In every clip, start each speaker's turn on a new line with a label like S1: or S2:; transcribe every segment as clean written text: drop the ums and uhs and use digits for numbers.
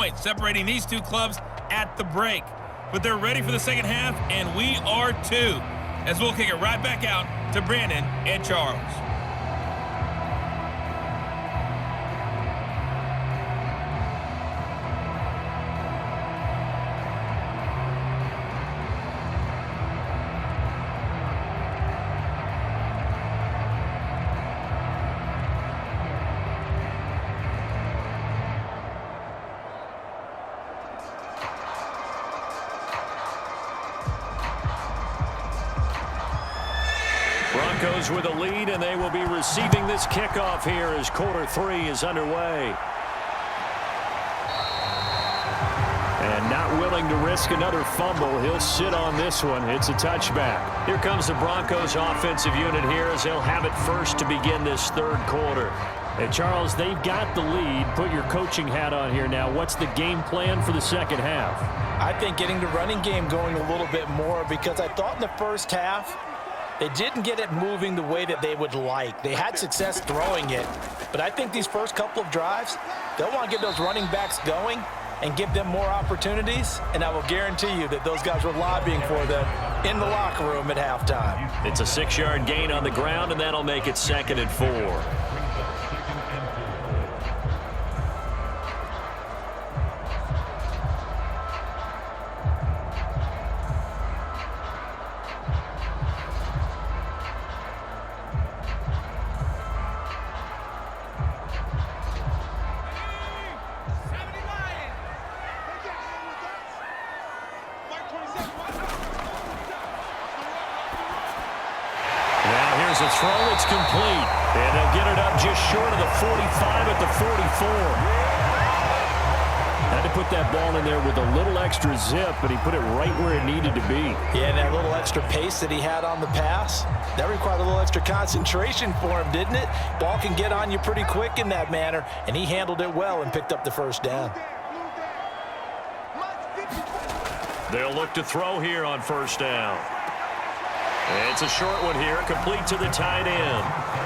S1: points separating these two clubs at the break. But they're ready for the second half, and we are too, as we'll kick it right back out to Brandon and Charles.
S2: Broncos with a lead, and they will be receiving this kickoff here as quarter 3 is underway. And not willing to risk another fumble, he'll sit on this one. It's a touchback. Here comes the Broncos offensive unit here as they'll have it first to begin this third quarter. Hey, Charles, they've got the lead. Put your coaching hat on here now. What's the game plan for the second half?
S3: I think getting the running game going a little bit more, because I thought in the first half they didn't get it moving the way that they would like. They had success throwing it, but I think these first couple of drives, they'll want to get those running backs going and give them more opportunities, and I will guarantee you that those guys were lobbying for them in the locker room at halftime.
S2: It's a 6-yard gain on the ground, and that'll make it 2nd and 4. The throw, it's complete. And they'll get it up just short of the 45 at the 44. Had to put that ball in there with a little extra zip, but he put it right where it needed to be.
S3: Yeah, and that little extra pace that he had on the pass, that required a little extra concentration for him, didn't it? Ball can get on you pretty quick in that manner, and he handled it well and picked up the first down.
S2: They'll look to throw here on first down. It's a short one here, complete to the tight end.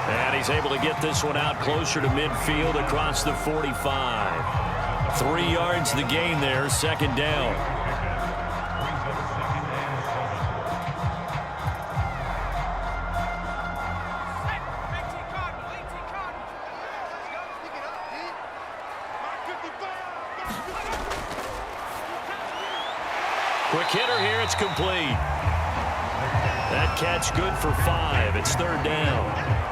S2: And he's able to get this one out closer to midfield across the 45. 3 yards the gain there, second down. Quick hitter here, it's complete. That catch good for 5. It's third down.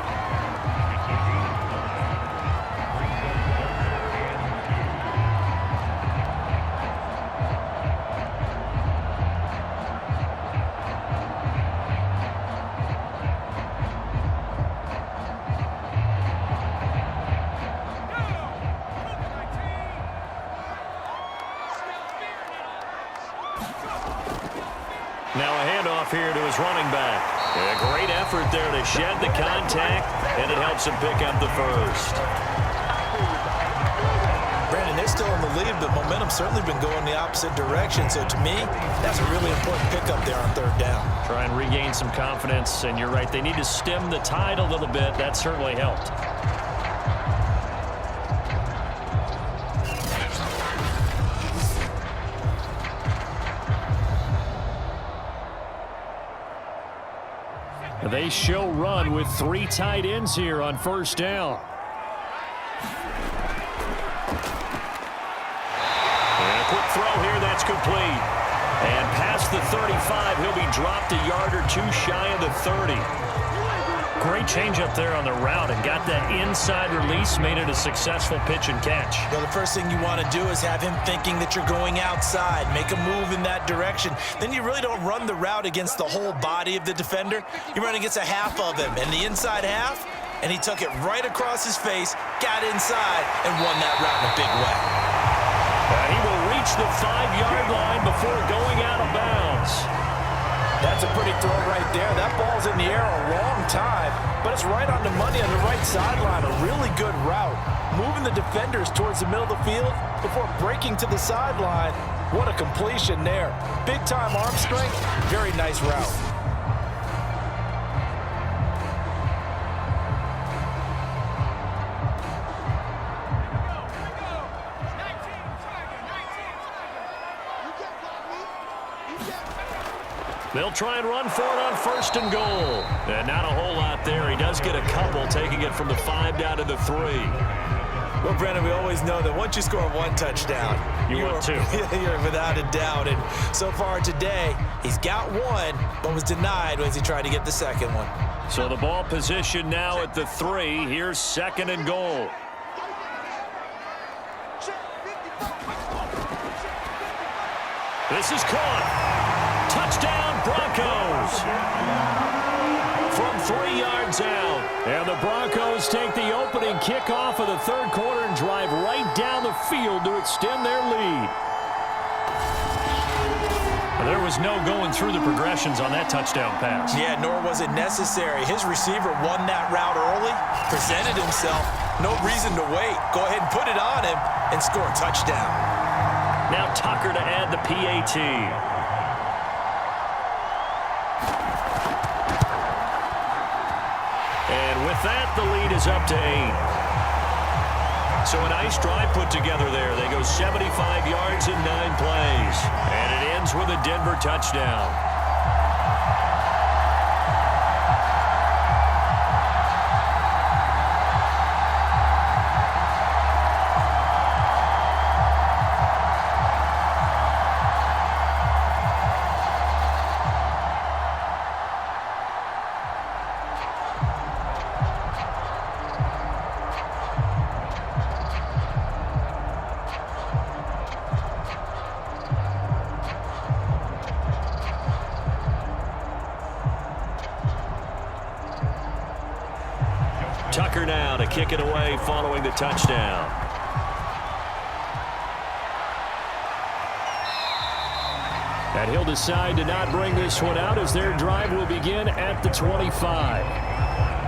S2: Now a handoff here to his running back. A great effort there to shed the contact, and it helps him pick up the first.
S3: Brandon, they're still in the lead, but momentum's certainly been going the opposite direction. So to me, that's a really important pickup there on third down.
S2: Try and regain some confidence, and you're right, they need to stem the tide a little bit. That certainly helped. They show run with 3 tight ends here on first down. And a quick throw here, that's complete. And past the 35, he'll be dropped a yard or 2 shy of the 30. Great change up there on the route and got that inside release, made it a successful pitch and catch.
S3: Well, the first thing you want to do is have him thinking that you're going outside, make a move in that direction. Then you really don't run the route against the whole body of the defender. You run against a half of him, and the inside half, and he took it right across his face, got inside, and won that route in a big way.
S2: He will reach the 5-yard line before going out of bounds.
S3: That's a pretty throw right there. That ball's in the air a long time, but it's right on the money on the right sideline. A really good route. Moving the defenders towards the middle of the field before breaking to the sideline. What a completion there. Big-time arm strength. Very nice route.
S2: They'll try and run for it on 1st and goal. And not a whole lot there. He does get a couple, taking it from the 5 down to the 3.
S3: Well, Brandon, we always know that once you score 1 touchdown,
S2: you want 2.
S3: You're without a doubt. And so far today, he's got 1, but was denied as he tried to get the second one.
S2: So the ball position now at the 3. Here's 2nd and goal. This is caught. Touchdown, Broncos. From 3 yards out. And the Broncos take the opening kickoff of the 3rd quarter and drive right down the field to extend their lead. There was no going through the progressions on that touchdown pass.
S3: Yeah, nor was it necessary. His receiver won that route early, presented himself. No reason to wait. Go ahead and put it on him and score a touchdown.
S2: Now Tucker to add the PAT. And with that, the lead is up to 8. So a nice drive put together there. They go 75 yards in 9 plays. And it ends with a Denver touchdown. Tucker now to kick it away following the touchdown. And he'll decide to not bring this one out as their drive will begin at the 25.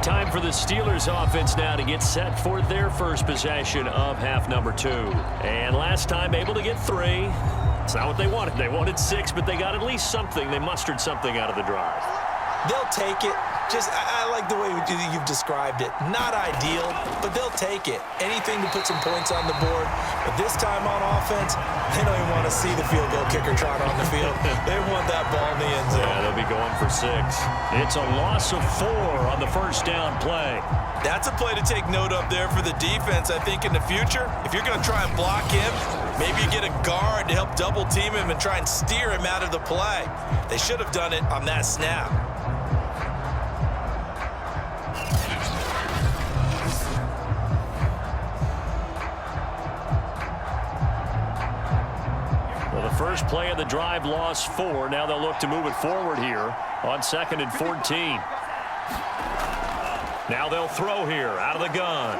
S2: Time for the Steelers offense now to get set for their first possession of half number 2. And last time able to get 3. It's not what they wanted. They wanted 6, but they got at least something. They mustered something out of the drive.
S3: They'll take it. I like the way you've described it. Not ideal, but they'll take it. Anything to put some points on the board. But this time on offense, they don't even want to see the field goal kicker trot on the field. They want that ball in the end zone.
S2: Yeah, they'll be going for 6. It's a loss of 4 on the first down play.
S3: That's a play to take note of there for the defense, I think, in the future. If you're going to try and block him, maybe you get a guard to help double team him and try and steer him out of the play. They should have done it on that snap.
S2: First play of the drive, lost 4. Now they'll look to move it forward here on 2nd and 14. Now they'll throw here out of the gun.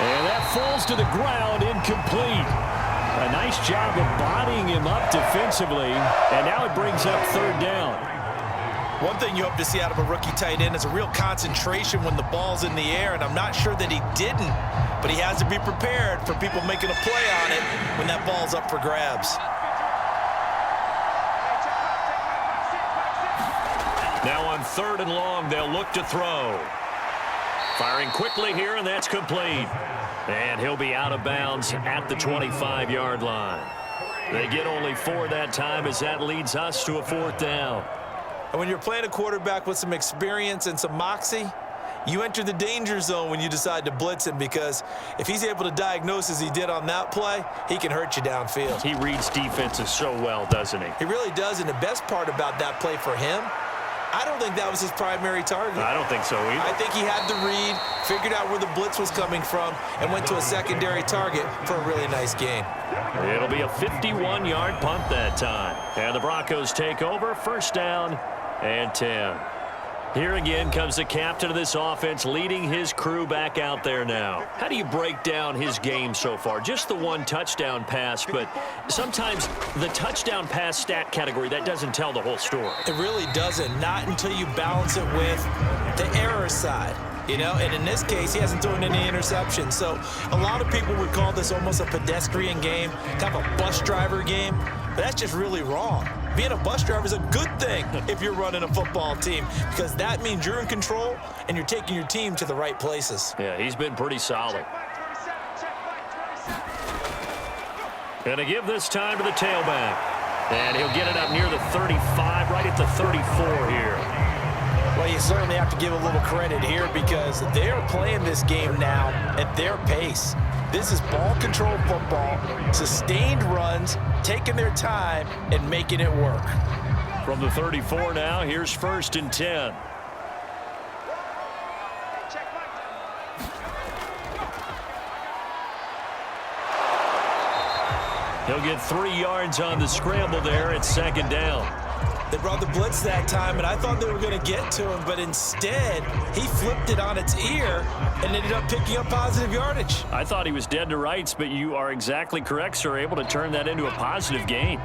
S2: And that falls to the ground, incomplete. A nice job of bodying him up defensively, and now it brings up 3rd down.
S3: One thing you hope to see out of a rookie tight end is a real concentration when the ball's in the air, and I'm not sure that he didn't. But he has to be prepared for people making a play on it when that ball's up for grabs.
S2: Now on 3rd and long, they'll look to throw. Firing quickly here, and that's complete. And he'll be out of bounds at the 25-yard line. They get only 4 that time as that leads us to a 4th down.
S3: And when you're playing a quarterback with some experience and some moxie, you enter the danger zone when you decide to blitz him, because if he's able to diagnose as he did on that play, he can hurt you downfield.
S2: He reads defenses so well, doesn't he?
S3: He really does, and the best part about that play for him, I don't think that was his primary target.
S2: I don't think so either.
S3: I think he had the read, figured out where the blitz was coming from, and went to a secondary target for a really nice gain.
S2: It'll be a 51-yard punt that time. And the Broncos take over, 1st down and 10. Here again comes the captain of this offense, leading his crew back out there now. How do you break down his game so far? Just the 1 touchdown pass, but sometimes the touchdown pass stat category, that doesn't tell the whole story.
S3: It really doesn't, not until you balance it with the error side. You know, and in this case, he hasn't thrown any interceptions. So a lot of people would call this almost a pedestrian game, kind of a bus driver game. But that's just really wrong. Being a bus driver is a good thing if you're running a football team, because that means you're in control and you're taking your team to the right places.
S2: Yeah, he's been pretty solid. Going to give this time to the tailback. And he'll get it up near the 35, right at the 34 here.
S3: Well, you certainly have to give a little credit here because they're playing this game now at their pace. This is ball control football, sustained runs, taking their time and making it work.
S2: From the 34 now, here's 1st and 10. He'll get 3 yards on the scramble there at 2nd down.
S3: They brought the blitz that time, and I thought they were going to get to him, but instead, he flipped it on its ear and ended up picking up positive yardage.
S2: I thought he was dead to rights, but you are exactly correct, sir, able to turn that into a positive gain.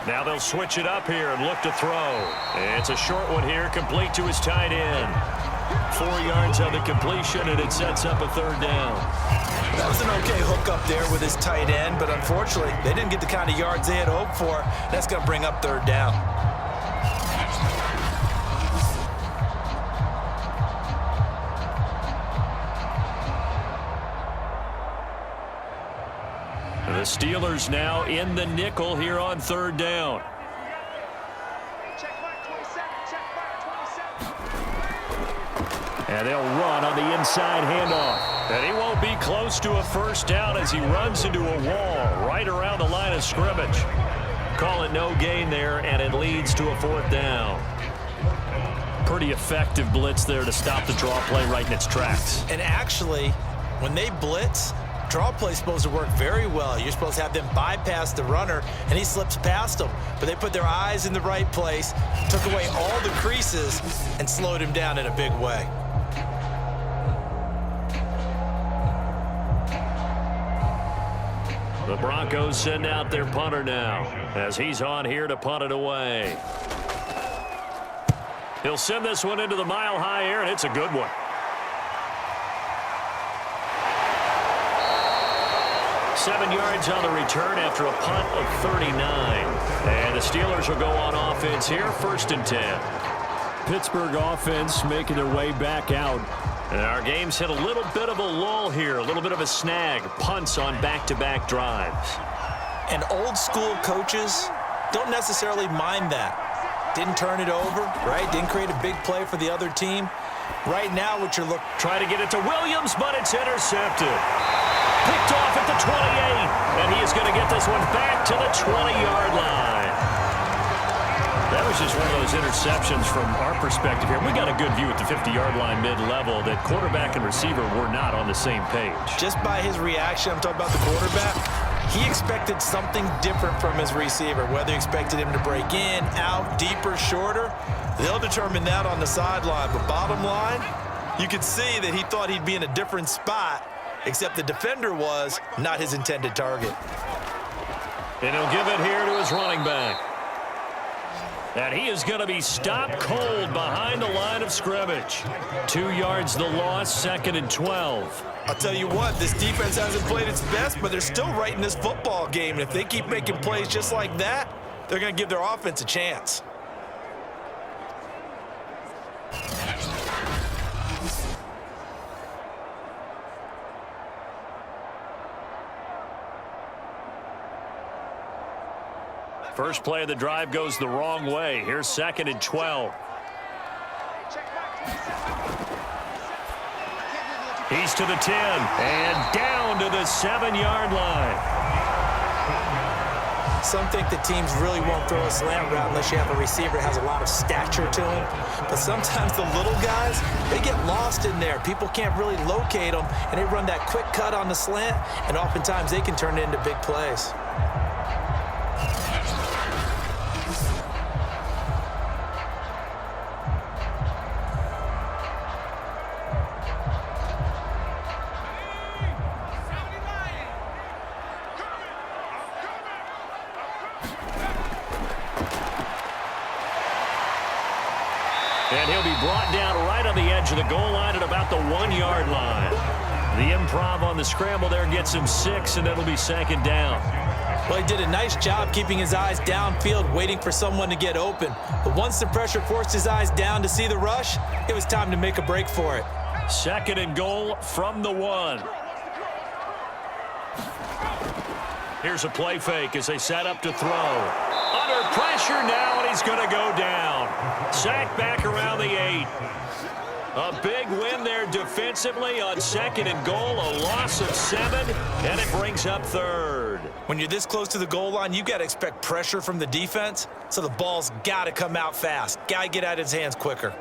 S2: Now they'll switch it up here and look to throw. It's a short one here, complete to his tight end. 4 yards on the completion, and it sets up a 3rd down.
S3: That was an okay hook up there with his tight end, but unfortunately, they didn't get the kind of yards they had hoped for. That's going to bring up 3rd down.
S2: The Steelers now in the nickel here on 3rd down. And they'll run on the inside handoff. And he won't be close to a 1st down as he runs into a wall right around the line of scrimmage. Call it no gain there, and it leads to a 4th down. Pretty effective blitz there to stop the draw play right in its tracks.
S3: And actually, when they blitz, draw play is supposed to work very well. You're supposed to have them bypass the runner, and he slips past them. But they put their eyes in the right place, took away all the creases, and slowed him down in a big way.
S2: The Broncos send out their punter now as he's on here to punt it away. He'll send this one into the mile-high air, and it's a good one. 7 yards on the return after a punt of 39. And the Steelers will go on offense here, 1st and 10. Pittsburgh offense making their way back out. And our game's hit a little bit of a lull here, a little bit of a snag. Punts on back-to-back drives.
S3: And old-school coaches don't necessarily mind that. Didn't turn it over, right? Didn't create a big play for the other team. Right now, what you're looking...
S2: Try to get it to Williams, but it's intercepted. Picked off at the 28, and he is going to get this one back to the 20-yard line. That was just one of those interceptions from our perspective here. We got a good view at the 50-yard line mid-level that quarterback and receiver were not on the same page.
S3: Just by his reaction, I'm talking about the quarterback, he expected something different from his receiver, whether he expected him to break in, out, deeper, shorter. They'll determine that on the sideline. But bottom line, you could see that he thought he'd be in a different spot, except the defender was not his intended target.
S2: And he'll give it here to his running back. And he is going to be stopped cold behind the line of scrimmage. 2 yards the loss, 2nd and 12.
S3: I'll tell you what, this defense hasn't played its best, but they're still right in this football game. And if they keep making plays just like that, they're going to give their offense a chance.
S2: First play of the drive goes the wrong way. Here's 2nd and 12. He's to the 10 and down to the 7-yard line.
S3: Some think the teams really won't throw a slant route unless you have a receiver that has a lot of stature to him. But sometimes the little guys, they get lost in there. People can't really locate them, and they run that quick cut on the slant, and oftentimes they can turn it into big plays.
S2: And he'll be brought down right on the edge of the goal line at about the 1-yard line. The improv on the scramble there gets him 6, and it'll be 2nd down.
S3: Well, he did a nice job keeping his eyes downfield, waiting for someone to get open. But once the pressure forced his eyes down to see the rush, it was time to make a break for it.
S2: 2nd and goal from the 1. Here's a play fake as they set up to throw. Under pressure now, and he's going to go down. Sacked back around the 8. A big win there defensively on 2nd and goal, a loss of 7, and it brings up 3rd.
S3: When you're this close to the goal line, you got to expect pressure from the defense, so the ball's got to come out fast. Got to get out of his hands quicker.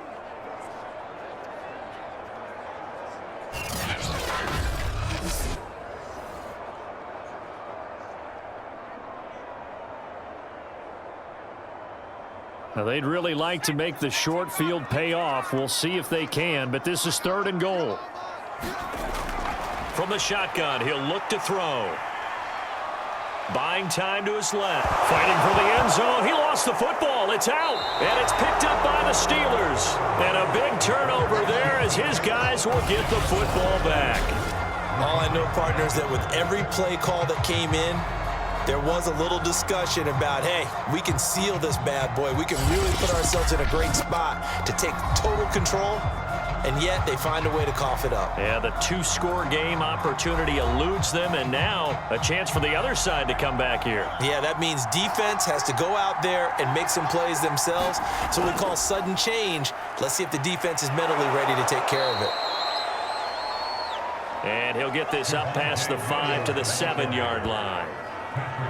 S2: Now, they'd really like to make the short field pay off. We'll see if they can, but this is 3rd and goal. From the shotgun, he'll look to throw. Buying time to his left. Fighting for the end zone. He lost the football. It's out, and it's picked up by the Steelers. And a big turnover there as his guys will get the football back.
S3: All I know, partners, that with every play call that came in, there was a little discussion about, hey, we can seal this bad boy. We can really put ourselves in a great spot to take total control, and yet they find a way to cough it up.
S2: Yeah, the 2-score game opportunity eludes them, and now a chance for the other side to come back here.
S3: Yeah, that means defense has to go out there and make some plays themselves. It's what we call sudden change. Let's see if the defense is mentally ready to take care of it.
S2: And he'll get this up past the 5 to the 7-yard line.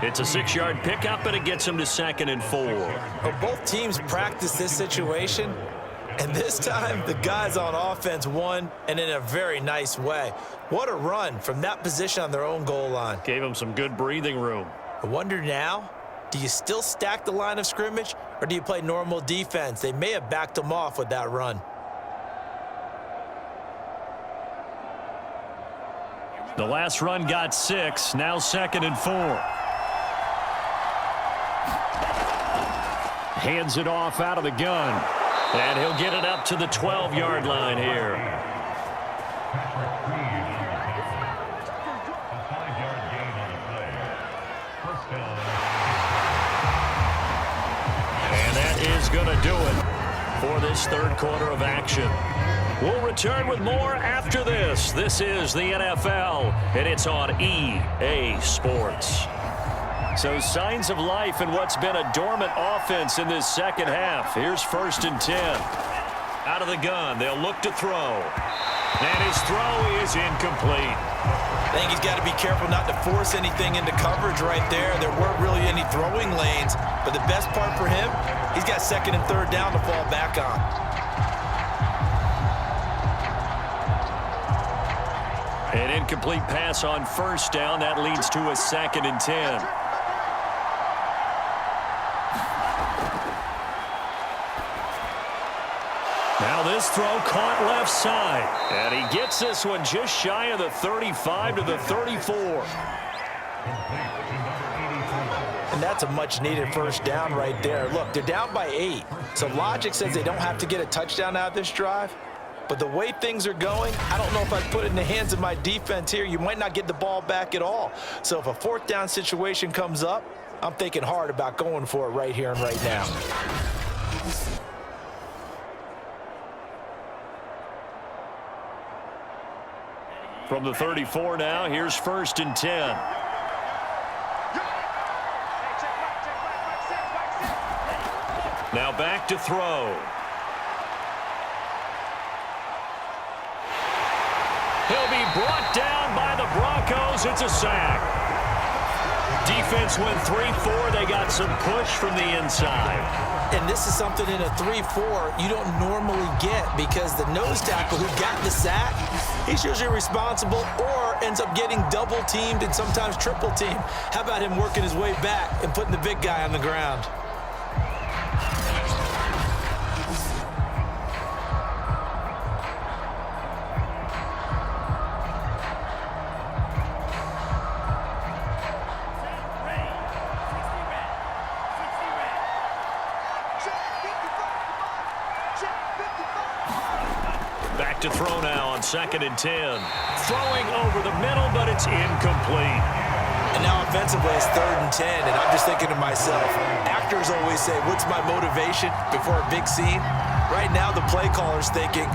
S2: It's a 6-yard pickup, and it gets him to 2nd and 4.
S3: Well, both teams practice this situation, and this time the guys on offense won, and in a very nice way. What a run from that position on their own goal line.
S2: Gave him some good breathing room.
S3: I wonder now, do you still stack the line of scrimmage, or do you play normal defense? They may have backed them off with that run.
S2: The last run got 6, now 2nd and 4. Hands it off out of the gun. And he'll get it up to the 12-yard line here. And that is going to do it for this 3rd quarter of action. We'll return with more after this. This is the NFL, and it's on EA Sports. So signs of life in what's been a dormant offense in this 2nd half. Here's 1st and 10. Out of the gun, they'll look to throw. And his throw is incomplete.
S3: I think he's got to be careful not to force anything into coverage right there. There weren't really any throwing lanes, but the best part for him, he's got 2nd and 3rd down to fall back on.
S2: An incomplete pass on 1st down. That leads to a 2nd and 10. Now this throw caught left side. And he gets this one just shy of the 35 to the 34.
S3: And that's a much-needed 1st down right there. Look, they're down by 8. So logic says they don't have to get a touchdown out of this drive. But the way things are going, I don't know if I'd put it in the hands of my defense here. You might not get the ball back at all. So if a 4th down situation comes up, I'm thinking hard about going for it right here and right now.
S2: From the 34 now, here's 1st and 10. Now back to throw. He'll be brought down by the Broncos. It's a sack. Defense went 3-4. They got some push from the inside.
S3: And this is something in a 3-4 you don't normally get, because the nose tackle who got the sack, he's usually responsible or ends up getting double teamed and sometimes triple teamed. How about him working his way back and putting the big guy on the ground?
S2: Back to throw now on 2nd and 10. Throwing over the middle, but it's incomplete.
S3: And now offensively, it's 3rd and 10, and I'm just thinking to myself, actors always say, what's my motivation before a big scene? Right now, the play caller's thinking,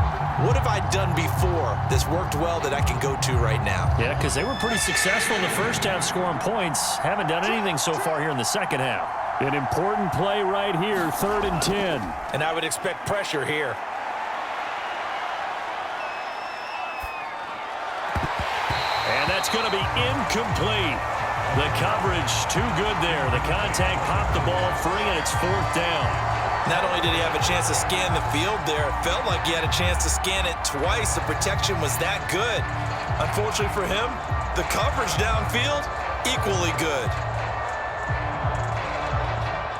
S3: what have I done before that's worked well that I can go to right now?
S2: Yeah, because they were pretty successful in the first half scoring points. Haven't done anything so far here in the second half. An important play right here, 3rd and 10.
S3: And I would expect pressure here.
S2: And that's going to be incomplete. The coverage too good there. The contact popped the ball free, and it's 4th down.
S3: Not only did he have a chance to scan the field there, it felt like he had a chance to scan it twice. The protection was that good. Unfortunately for him, the coverage downfield, equally good.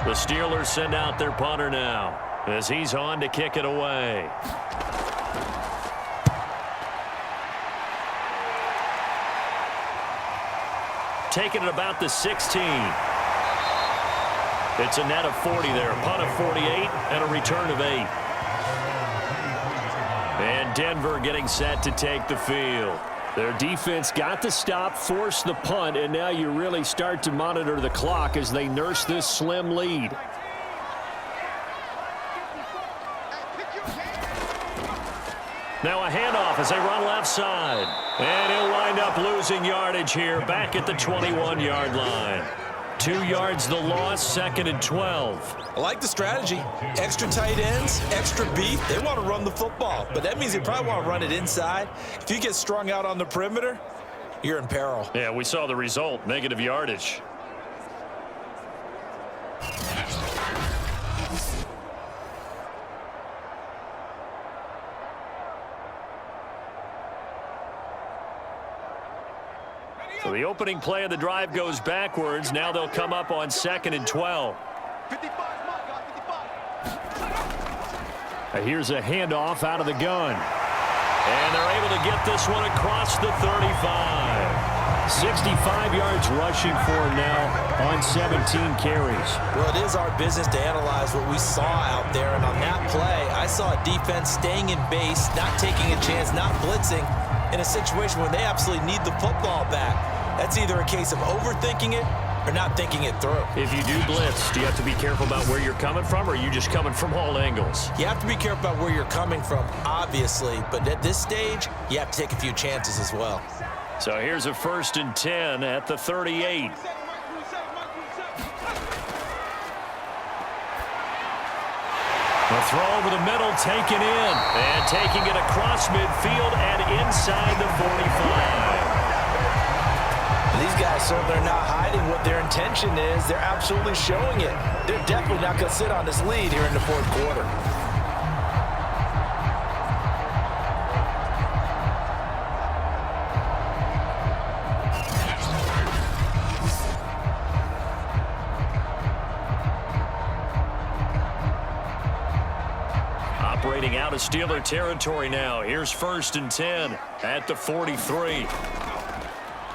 S2: The Steelers send out their punter now as he's on to kick it away. Taking it about the 16. It's a net of 40 there. Punt of 48 and a return of 8. And Denver getting set to take the field. Their defense got the stop, forced the punt, and now you really start to monitor the clock as they nurse this slim lead. Now a handoff as they run left side. And he'll wind up losing yardage here back at the 21-yard line. 2 yards the loss, 2nd and 12.
S3: I like the strategy. Extra tight ends, extra beef. They want to run the football, but that means they probably want to run it inside. If you get strung out on the perimeter, you're in peril.
S2: Yeah, we saw the result, negative yardage. So the opening play of the drive goes backwards. Now they'll come up on 2nd and 12. Here's a handoff out of the gun. And they're able to get this one across the 35. 65 yards rushing for him now on 17 carries.
S3: Well, it is our business to analyze what we saw out there. And on that play, I saw a defense staying in base, not taking a chance, not blitzing in a situation where they absolutely need the football back. That's either a case of overthinking it or not thinking it through.
S2: If you do blitz, do you have to be careful about where you're coming from, or are you just coming from all angles?
S3: You have to be careful about where you're coming from, obviously. But at this stage, you have to take a few chances as well.
S2: So here's a 1st and 10 at the 38. The throw over the middle, taken in. And taking it across midfield and inside the 45.
S3: These guys certainly are not hiding what their intention is. They're absolutely showing it. They're definitely not going to sit on this lead here in the 4th quarter.
S2: Operating out of Steeler territory now. Here's 1st and 10 at the 43.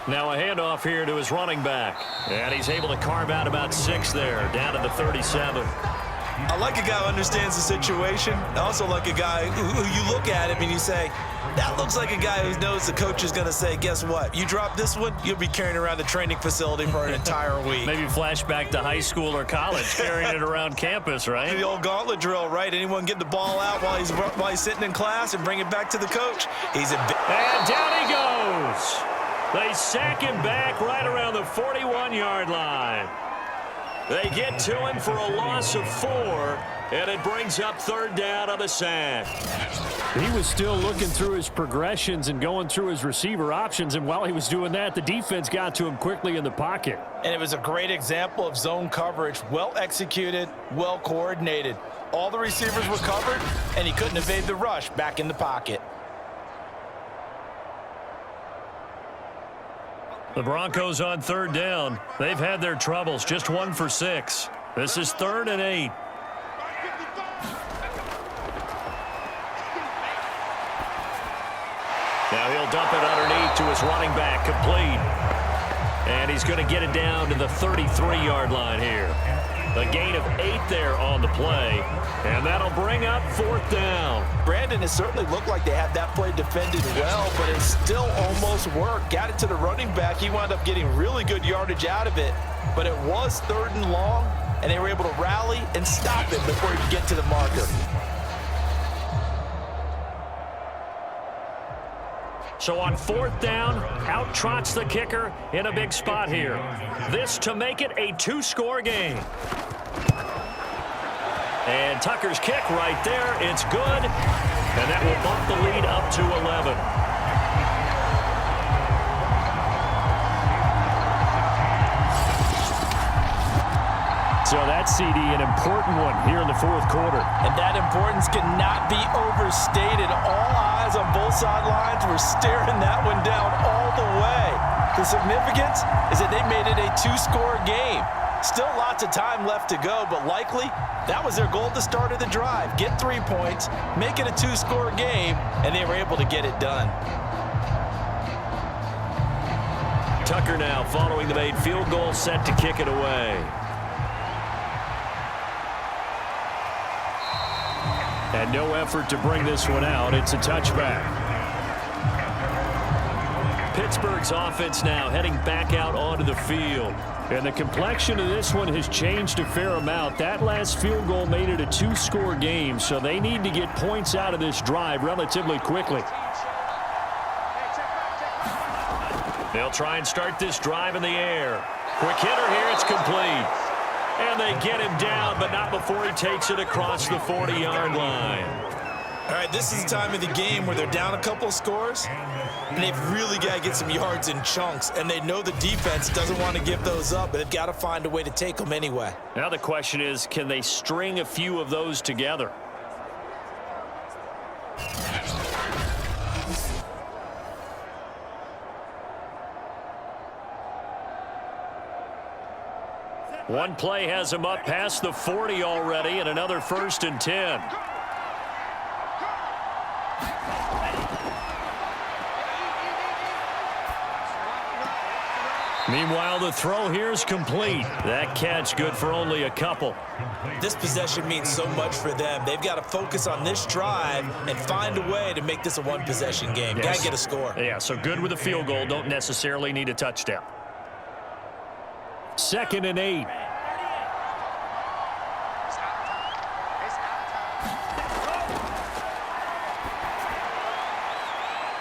S2: Now a handoff here to his running back. And he's able to carve out about 6 there, down to the 37.
S3: I like a guy who understands the situation. I also like a guy who you look at him and you say, that looks like a guy who knows the coach is going to say, guess what? You drop this one, you'll be carrying around the training facility for an entire week.
S2: Maybe flashback to high school or college, carrying it around campus, right?
S3: The old gauntlet drill, right? Anyone get the ball out while he's sitting in class and bring it back to the coach? He's a big...
S2: And down he goes. They sack him back right around the 41-yard line. They get to him for a loss of 4, and it brings up 3rd down on the sack. He was still looking through his progressions and going through his receiver options, and while he was doing that, the defense got to him quickly in the pocket.
S3: And it was a great example of zone coverage, well executed, well coordinated. All the receivers were covered, and he couldn't evade the rush back in the pocket.
S2: The Broncos on 3rd down. They've had their troubles, just 1 for 6. This is 3rd and 8. Now he'll dump it underneath to his running back, complete. And he's going to get it down to the 33-yard line here. A gain of 8 there on the play, and that'll bring up 4th down.
S3: Brandon, it certainly looked like they had that play defended well, but it still almost worked. Got it to the running back. He wound up getting really good yardage out of it, but it was 3rd and long, and they were able to rally and stop it before he could get to the marker.
S2: So on 4th down, out trots the kicker in a big spot here. This to make it a 2-score game. And Tucker's kick right there. It's good. And that will bump the lead up to 11. So that CD, an important one here in the 4th quarter.
S3: And that importance cannot be overstated. All eyes on both sidelines were staring that one down all the way. The significance is that they made it a 2-score game. Still lots of time left to go, but likely that was their goal at the start of the drive. Get 3 points, make it a 2-score game, and they were able to get it done.
S2: Tucker now following the made field goal, set to kick it away. And no effort to bring this one out. It's a touchback. Pittsburgh's offense now heading back out onto the field. And the complexion of this one has changed a fair amount. That last field goal made it a 2-score game, so they need to get points out of this drive relatively quickly. They'll try and start this drive in the air. Quick hitter here, it's complete. And they get him down, but not before he takes it across the 40-yard line.
S3: All right, this is the time of the game where they're down a couple scores, and they've really got to get some yards in chunks, and they know the defense doesn't want to give those up, but they've got to find a way to take them anyway.
S2: Now the question is, can they string a few of those together? One play has him up past the 40 already, and another 1st and 10. Meanwhile, the throw here is complete. That catch good for only a couple.
S3: This possession means so much for them. They've got to focus on this drive and find a way to make this a one-possession game.
S2: Yes.
S3: Got to get a score.
S2: Yeah, so good with a field goal. Don't necessarily need a touchdown. 2nd and 8.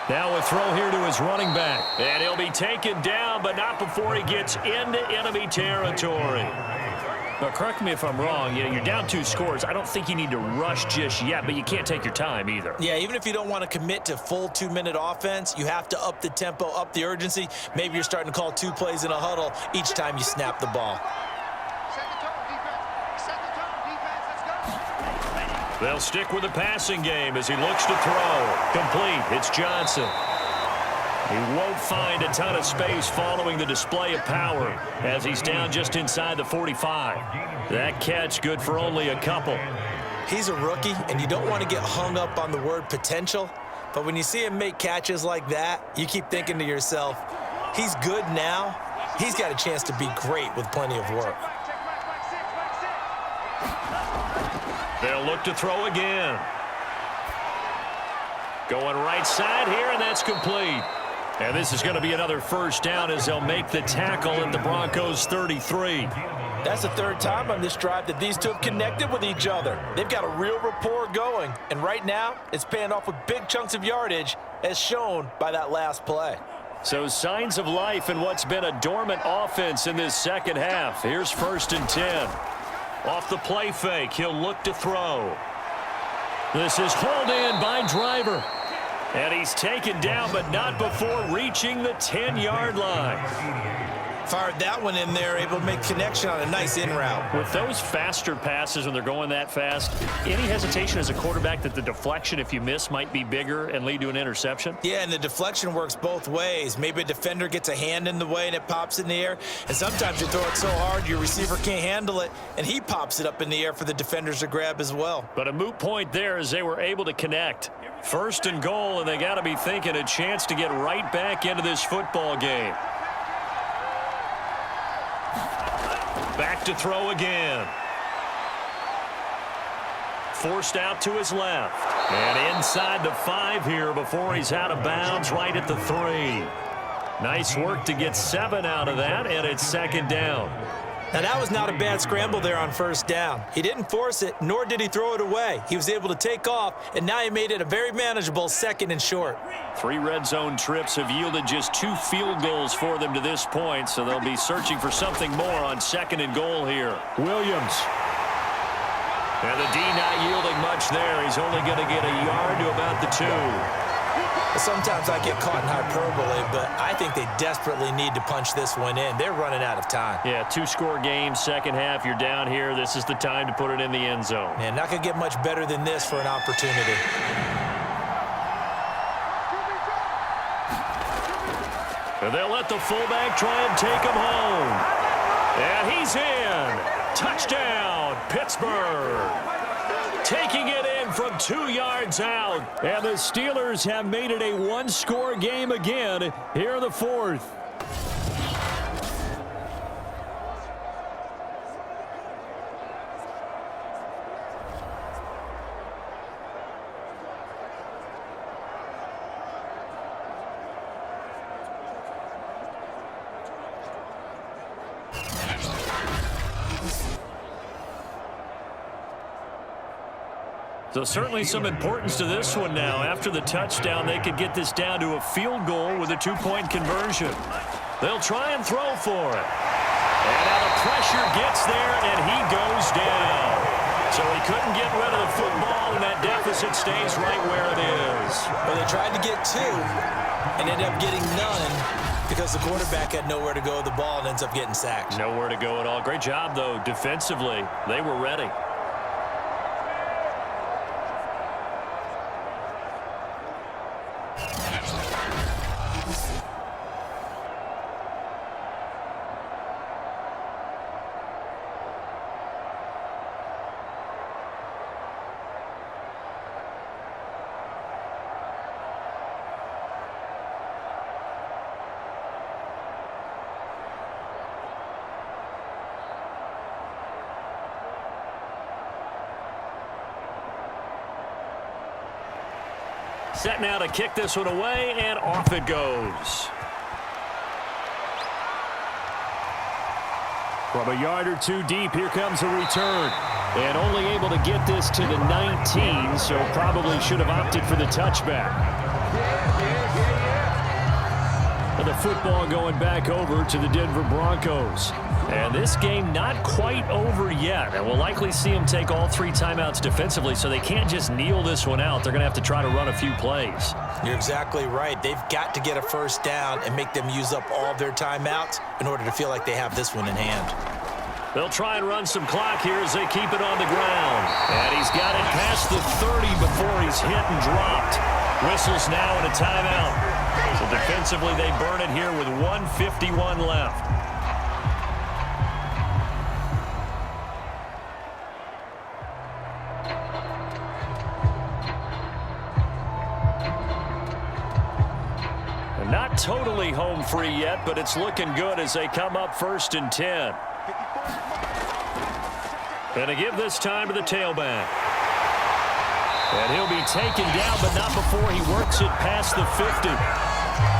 S2: Now a throw here to his running back. And he'll be taken down, but not before he gets into enemy territory. Now, correct me if I'm wrong. You're down 2 scores. I don't think you need to rush just yet, but you can't take your time either.
S3: Yeah, even if you don't want to commit to full 2-minute offense, you have to up the tempo, up the urgency. Maybe you're starting to call 2 plays in a huddle each time you snap the ball.
S2: They'll stick with the passing game as he looks to throw. Complete. It's Johnson. He won't find a ton of space following the display of power as he's down just inside the 45. That catch good for only a couple.
S3: He's a rookie, and you don't want to get hung up on the word potential, but when you see him make catches like that, you keep thinking to yourself, he's good now. He's got a chance to be great with plenty of work.
S2: They'll look to throw again. Going right side here, and that's complete. And this is going to be another 1st down as they'll make the tackle at the Broncos 33.
S3: That's the 3rd time on this drive that these two have connected with each other. They've got a real rapport going, and right now it's paying off with big chunks of yardage as shown by that last play.
S2: So signs of life in what's been a dormant offense in this 2nd half. Here's 1st and 10. Off the play fake, he'll look to throw. This is hauled in by Driver. And he's taken down, but not before reaching the 10-yard line.
S3: Fired that one in there, able to make connection on a nice in route.
S2: With those faster passes when they're going that fast, any hesitation as a quarterback that the deflection, if you miss, might be bigger and lead to an interception?
S3: Yeah, and the deflection works both ways. Maybe a defender gets a hand in the way and it pops in the air, and sometimes you throw it so hard your receiver can't handle it, and he pops it up in the air for the defenders to grab as well.
S2: But a moot point there as they were able to connect. 1st and goal, and they got to be thinking a chance to get right back into this football game. Back to throw again. forced out to his left. And inside the 5 here before he's out of bounds right at the 3. Nice work to get 7 out of that, and it's second down.
S3: Now, that was not a bad scramble there on first down. He didn't force it, nor did he throw it away. He was able to take off, and now he made it a very manageable 2nd and short.
S2: 3 red zone trips have yielded just 2 field goals for them to this point, so they'll be searching for something more on 2nd and goal here. Williams. And the D not yielding much there. He's only going to get a yard to about the 2.
S3: Sometimes I get caught in hyperbole, but I think they desperately need to punch this one in. They're running out of time.
S2: Yeah, 2-score game, second half. You're down here. This is the time to put it in the end zone.
S3: Man, not going to get much better than this for an opportunity.
S2: And they'll let the fullback try and take him home. And he's in. Touchdown, Pittsburgh. Taking it in from 2 yards out. And the Steelers have made it a 1-score game again here in the 4th. So certainly some importance to this one now. After the touchdown, they could get this down to a field goal with a 2-point conversion. They'll try and throw for it. And now the pressure gets there, and he goes down. So he couldn't get rid of the football, and that deficit stays right where it is.
S3: Well, they tried to get 2 and ended up getting none because the quarterback had nowhere to go with the ball and ends up getting sacked.
S2: Nowhere to go at all. Great job, though, defensively. They were ready. Set now to kick this one away, and off it goes. From a yard or 2 deep, here comes a return. And only able to get this to the 19, so probably should have opted for the touchback. And the football going back over to the Denver Broncos. And this game not quite over yet. And we'll likely see them take all 3 timeouts defensively, so they can't just kneel this one out. They're going to have to try to run a few plays.
S3: You're exactly right. They've got to get a first down and make them use up all of their timeouts in order to feel like they have this one in hand.
S2: They'll try and run some clock here as they keep it on the ground. And he's got it past the 30 before he's hit and dropped. Whistles now and a timeout. So defensively, they burn it here with 1:51 left. Not totally home free yet, but it's looking good as they come up 1st and 10. And to give this time to the tailback. And he'll be taken down, but not before he works it past the 50.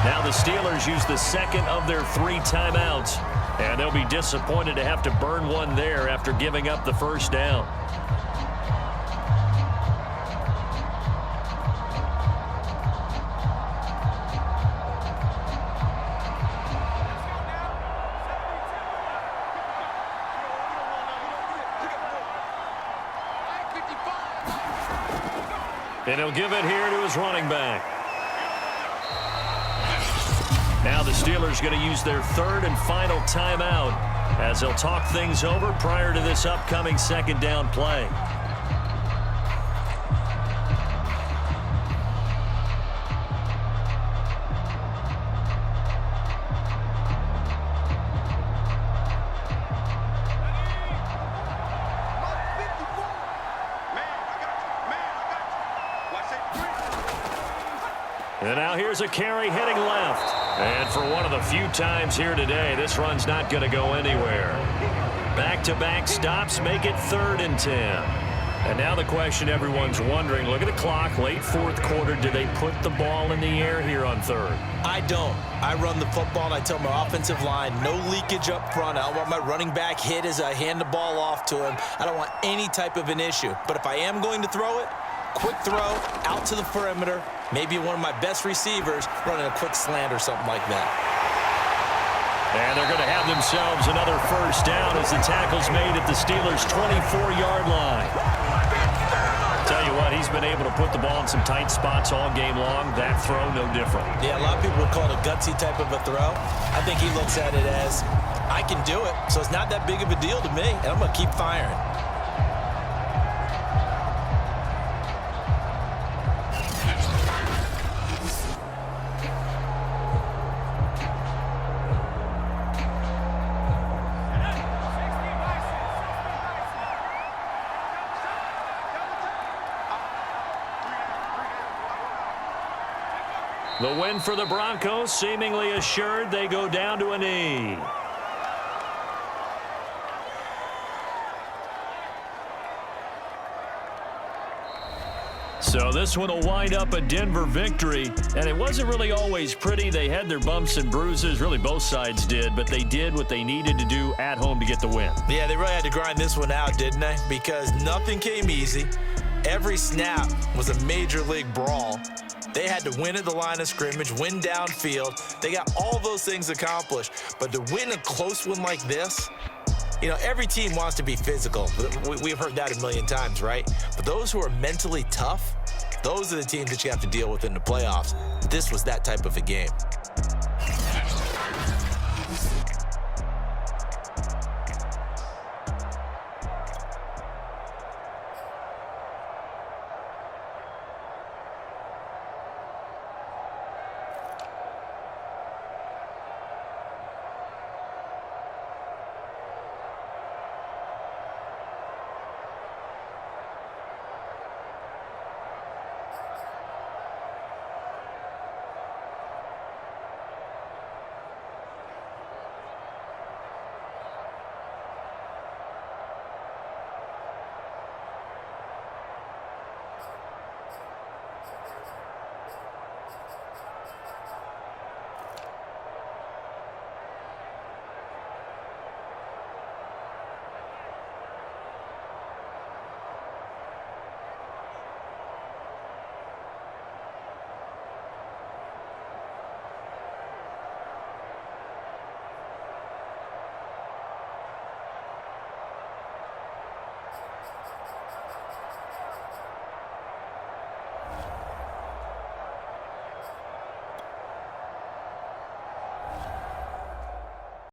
S2: Now the Steelers use the 2nd of their 3 timeouts. And they'll be disappointed to have to burn one there after giving up the first down. And he'll give it here to his running back. Now the Steelers going to use their 3rd and final timeout as they'll talk things over prior to this upcoming 2nd down play. And now here's a carry heading left. And for one of the few times here today, this run's not going to go anywhere. Back-to-back stops make it 3rd and 10. And now the question everyone's wondering, look at the clock, late fourth quarter, do they put the ball in the air here on third?
S3: I don't. I run the football, and I tell my offensive line, no leakage up front. I don't want my running back hit as I hand the ball off to him. I don't want any type of an issue. But if I am going to throw it, quick throw, out to the perimeter, maybe one of my best receivers running a quick slant or something like that.
S2: And they're going to have themselves another first down as the tackle's made at the Steelers' 24-yard line. Tell you what, he's been able to put the ball in some tight spots all game long. That throw, no different.
S3: Yeah, a lot of people would call it a gutsy type of a throw. I think he looks at it as, I can do it, so it's not that big of a deal to me, and I'm going to keep firing.
S2: The win for the Broncos, seemingly assured. They go down to a knee. So this one will wind up a Denver victory, and it wasn't really always pretty. They had their bumps and bruises, really both sides did, but they did what they needed to do at home to get the win.
S3: Yeah, they really had to grind this one out, didn't they? Because nothing came easy. Every snap was a major league brawl. They had to win at the line of scrimmage, win downfield. They got all those things accomplished. But to win a close one like this, you know, every team wants to be physical. We've heard that a million times, right? But those who are mentally tough, those are the teams that you have to deal with in the playoffs. This was that type of a game.